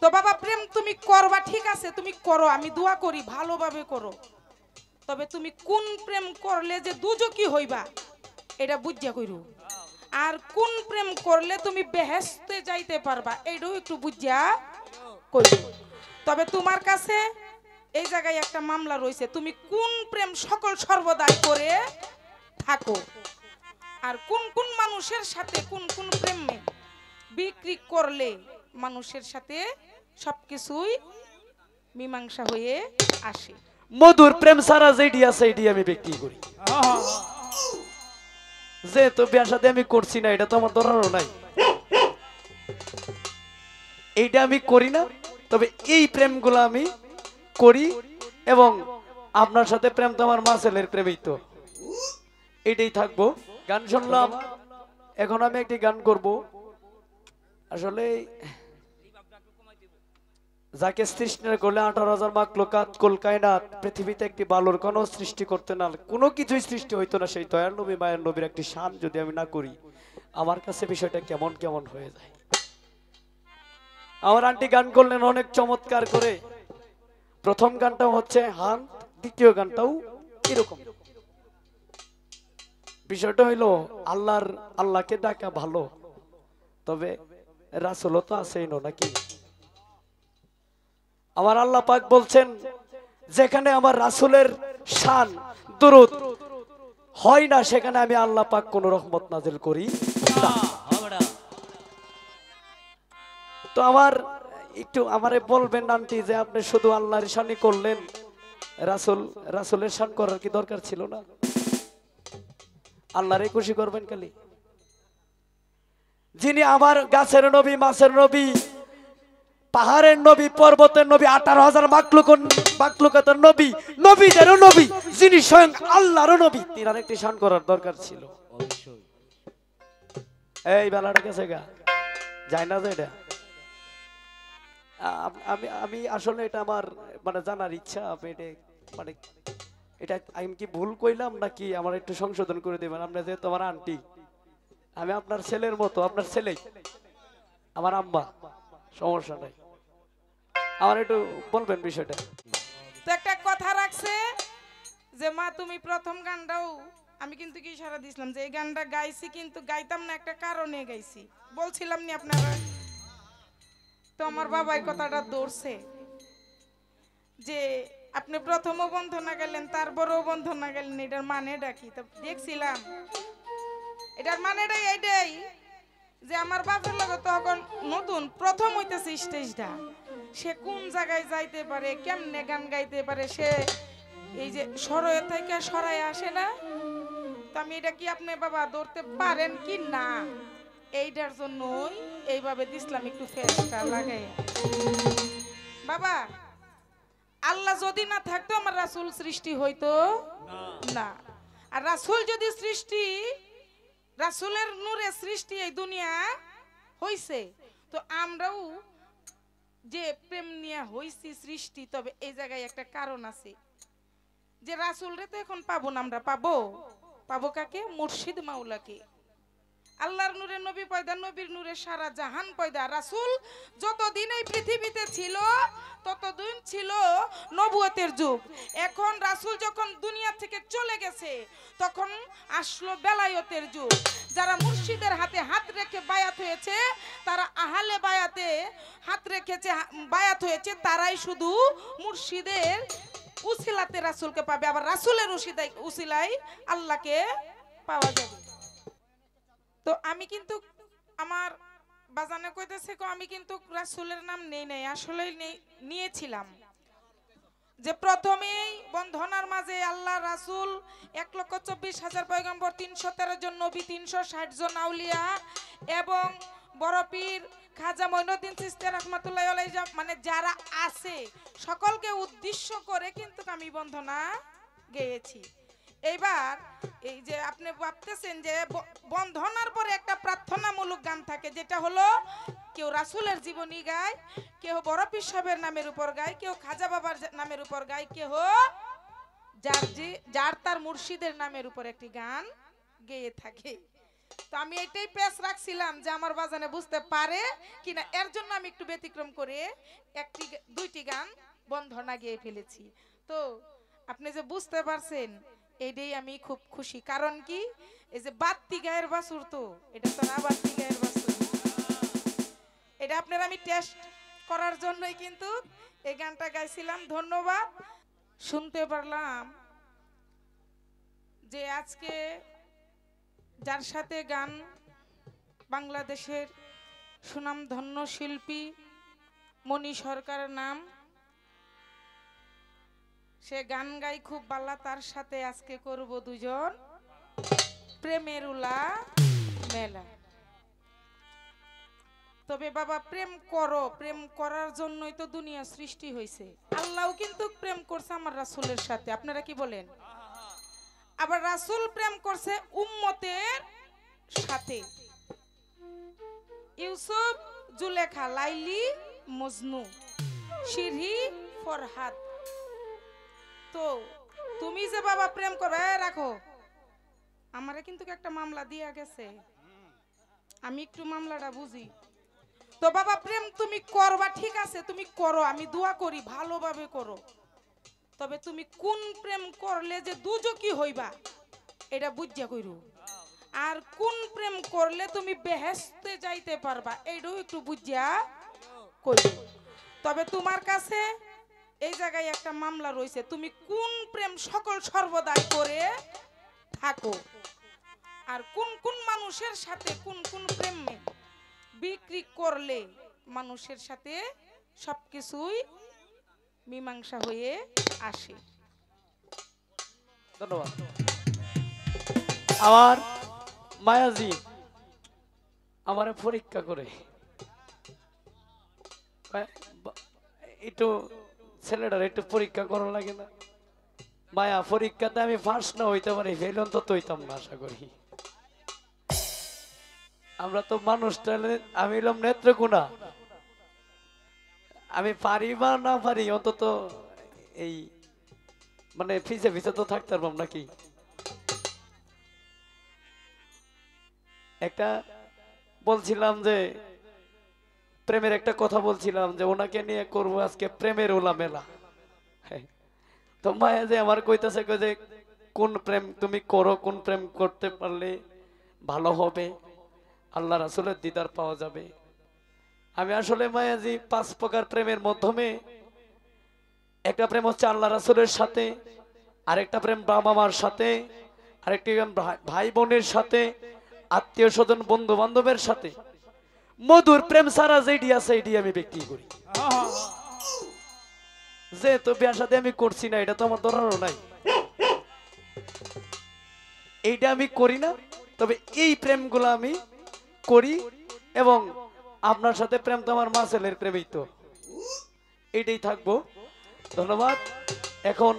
তো বাবা প্রেম তুমি করবা ঠিক আছে, তুমি করো, আমি দোয়া করি ভালোভাবে করো, তবে তুমি কোন প্রেম করলে যে দুজকি হইবা এটা বুঝিয়া কইরো, আর কোন প্রেম করলে তুমি বেহেশতে যাইতে পারবা এইটাও একটু বুঝিয়া কইরো। তবে তোমার কাছে এই জায়গায় একটা মামলা রয়েছে, তুমি কোন প্রেম সকল সর্বদাই করে থাকো, আর কোন কোন মানুষের সাথে কোন কোন প্রেমে বিক্রি করলে মানুষের সাথে সবকিছুই মীমাংসা হয়ে আসে। মধুর প্রেম সারা যেটি আছে এটি আমি বিক্রি করি, যে তো বিয়ার সাথে আমি করছি না এটা তো আমার ধরারও নাই, এইটা আমি করি না। তবে এই প্রেমগুলো আমি করি, এবং আপনার সাথে প্রেম তো আমার মা ছেলের প্রেমই তো, এইটাই থাকবো। গান শুনলাম, এখন আমি একটি গান করব। আসলে যাকে সৃষ্টি করলে 18,000 মাখলুকাত কুল কায়নাত, পৃথিবীতে একটি বালুর কোনো সৃষ্টি করতে না, কোনো কিছুই সৃষ্টি হইতো না, সেই দয়ার নবী মায়ের নবীর একটি শান যদি আমি না করি, আমার কাছে বিষয়টা কেমন কেমন হয়ে যায়। আমার আন্টি গান করলেন অনেক চমৎকার করে, প্রথম গানটাও হচ্ছে হান, দ্বিতীয় গানটাও এরকম। বিষয়টা হইলো আল্লাহকে ডাকা ভালো, তবে রাসূলও তো আছেই নাকি। আমার আল্লাহ পাক বলছেন, যেখানে আমার রাসূলের শান দুরূদ হয় না, সেখানে আমি আল্লাহ পাক কোন রহমত নাজিল করি না। তো আমারে বলবেন আন্টি যে আপনি শুধু আল্লাহর শানই করলেন, রাসূলের শান করার কি দরকার ছিল না? আল্লাহরে খুশি করবেন খালি। যিনি আমার গাছের নবী, মাছের নবী, পাহাড়ের নবী, পর্বতের নবী, 18,000 মাখলুকাতের নবী, নবীদেরও নবী, যিনি স্বয়ং আল্লাহরও নবী, তিনার একটি শান করার দরকার ছিল। এই বেলাটা গেছে গা, যায় না যে এটা। আমি আসলে এটা আমার মানে জানার ইচ্ছা, মানে এটা আমি কি ভুল কইলাম নাকি আমার একটু সংশোধন করে দেবেন। আপনার যেহেতু আমার আন্টি, আমি আপনার ছেলের মতো, আপনার ছেলেই আমার আম্মা, সমস্যা নাই, আমার একটু বলবেন বিষয়টা। তো একটা কথা রাখছে যে মা তুমি প্রথম গানটাও আমি কিন্তু কি ইশারা দিছিলাম যে এই গানটা গাইছি, কিন্তু গাইতাম না একটা কারণে গাইছি, বলছিলাম নি আপনারা। তো আমার বাবা এই কথাটা ধরছে যে আপনি প্রথমও বন্ধনা গেলেন, তারপরেও বন্ধনা গেলেন, এটার মানেটা কি? তো দেখছিলাম এটার মানেটাই এইটাই যে আমার বাপের লগে তখন নতুন প্রথম হইতেছে স্টেজটা, সে কোন জায়গায় যাইতে পারে, কেমনে গান গাইতে পারে, সে এই যে সরয়ে থেকে সরায় আসে না। তো আমি এটা কি আপনি বাবা ধরতে পারেন কি না, এইটার জন্যই এইভাবে দিছিলাম একটু ফেসটা লাগাই। বাবা আল্লাহ যদি না থাকতো আমার রাসূল সৃষ্টি হইতো না, আর রাসূল যদি সৃষ্টি, রাসূলের নূরে সৃষ্টি এই দুনিয়া হইছে, তো আমরাও যে প্রেম নিয়ে হইছি সৃষ্টি, তবে এই জায়গায় একটা কারণ আছে যে রাসূলরে তো এখন পাবো না, আমরা পাবো কাকে? মুর্শিদ মাওলাকে। আল্লাহর নূরে নবী পয়দা, নবীর নূরে সারা জাহান পয়দা। রাসূল যতদিন এই পৃথিবীতে ছিল ততদিন ছিল নবুয়তের যুগ। এখন রাসূল যখন দুনিয়া থেকে চলে গেছে তখন আসলো বেলায়েতের যুগ। যারা মুর্শিদের হাতে হাত রেখে বায়াত হয়েছে, তারা আহলে বায়াতে হাত রেখেছে, বায়াত হয়েছে, তারাই শুধু মুর্শিদের উসিলাতে রাসূলকে পাবে, আবার রাসূলের উসিলাই আল্লাহকে পাওয়া যাবে। তো আমি কিন্তু আমার বাজানে কইতেছে আমি কিন্তু রাসূলের নাম নেই নাই, আসলে নিয়েছিলাম যে প্রথমেই বন্ধনার মাঝে আল্লাহ রাসূল 1,24,000 পয়গম্বর, 313 জন নবী, 360 জন আউলিয়া এবং বড় পীর খাজা মঈনুদ্দিন চিশতি রাহমাতুল্লাহি আলাইহি, মানে যারা আছে সকলকে উদ্দেশ্য করে কিন্তু আমি বন্ধনা গেয়েছি। এইবার এই যে আপনি ভাবতেছেন যে বন্ধনার পরে একটা প্রার্থনামূলক গান থাকে, যেটা হলো কেউ রাসূলের জীবনী গায়, কেউ বড় পীর সাহেবের নামের উপর গায়, কেউ খাজা বাবার নামের উপর গায়, কেউ যার তার মুর্শিদের নামের উপর একটি গান গেয়ে থাকে। তো আমি এটাই পেস রাখছিলাম যে আমার বাজানে বুঝতে পারে কিনা, এর জন্য আমি একটু ব্যতিক্রম করে দুইটি গান বন্ধ না গিয়ে ফেলেছি। তো আপনি যে বুঝতে পারছেন এইটাই আমি খুব খুশি। কারণ কি, এই যে বাত্তি গায়ের বাসুর, তো এটা তো না বাত্তি গায়ের বাসুর, এটা আপনার আমি টেস্ট করার জন্যই কিন্তু এই গানটা গাইছিলাম। ধন্যবাদ। শুনতে পারলাম যে আজকে যার সাথে গান, বাংলাদেশের সুনামধন্য শিল্পী মণি সরকার নাম, সে গান গাই খুব বালা, তার সাথে আজকে করব দুজন প্রেমের উলা মেলা। তবে বাবা প্রেম করো, প্রেম করার জন্যই তো দুনিয়া সৃষ্টি হয়েছে। আল্লাহও কিন্তু প্রেম করছে আমার রাসূলের সাথে, আপনারা কি বলেন? আবার রাসূল প্রেম করছে উম্মতের সাথে। ইউসুফ, জুলেখা, লাইলি, মজনু, সিরহি, ফরহাদ। তো তুমি যে বাবা প্রেম করো, রাখো, আমারে কিন্তু একটা মামলা দিয়া গেছে, আমি একটু মামলাটা বুঝি। তো বাবা প্রেম তুমি করবা, ঠিক আছে তুমি করো, আমি দোয়া করি ভালোভাবে করো। তবে তুমি কোন প্রেম করলে যে দুজকি হইবা এটা বুঝা কইরো, আর কোন প্রেম করলে তুমি বেহেশতে যাইতে পারবা এইটাও একটু বুঝা কইরো। তবে তোমার কাছে এই জায়গায় একটা মামলা রয়েছে, তুমি কোন প্রেম সকল সর্বদাই করে থাকো, আর কোন কোন মানুষের সাথে কোন কোন প্রেম বিক্রি করলে মানুষের সাথে সবকিছুই মীমাংসা হয়ে আসে। ধন্যবাদ। আমার মায়াজি আমারে পরীক্ষা করে একটু ছেলেটার একটু পরীক্ষা করা লাগে না? মায়া, পরীক্ষাতে আমি ফার্স্ট না হইতে পারি, ফেল অন্তত হইতাম না আশা করি। আমরা তো মানুষ, আমি এলাম নেত্রকোনা, আমি পারি বা না পারি অন্তত এই মানে ফিসে ফিসে তো থাকতে পারবাম নাকি। একটা বলছিলাম যে প্রেমের একটা কথা বলছিলাম যে ওনাকে নিয়ে করবো আজকে প্রেমের ওলা মেলা। তো মায়া যে আমার কইতাছে যে কোন প্রেম তুমি করো, কোন প্রেম করতে পারলে ভালো হবে, আল্লাহ রাসূলের দিদার পাওয়া যাবে। আমি আসলে মায়াজি 5 প্রকার প্রেমের মাধ্যমে, একটা প্রেম হচ্ছে আল্লাহ রাসূলের সাথে, আরেকটা প্রেম বাবা মার সাথে, আরেকটি প্রেম ভাই বোনের সাথে, আত্মীয় স্বজন বন্ধু বান্ধবের সাথে। মধুর প্রেম সারা যেটি আছে এটি আমি বিক্রি করি। যে তো বিয়ার সাথে আমি করছি না, এটা তো আমার ধরারও নাই, এইটা আমি করি না। তবে এই প্রেমগুলো আমি করি, এবং আপনার সাথে প্রেম তো আমার মা ছেলের প্রেমই, তো এইটাই থাকবো। ধন্যবাদ। এখন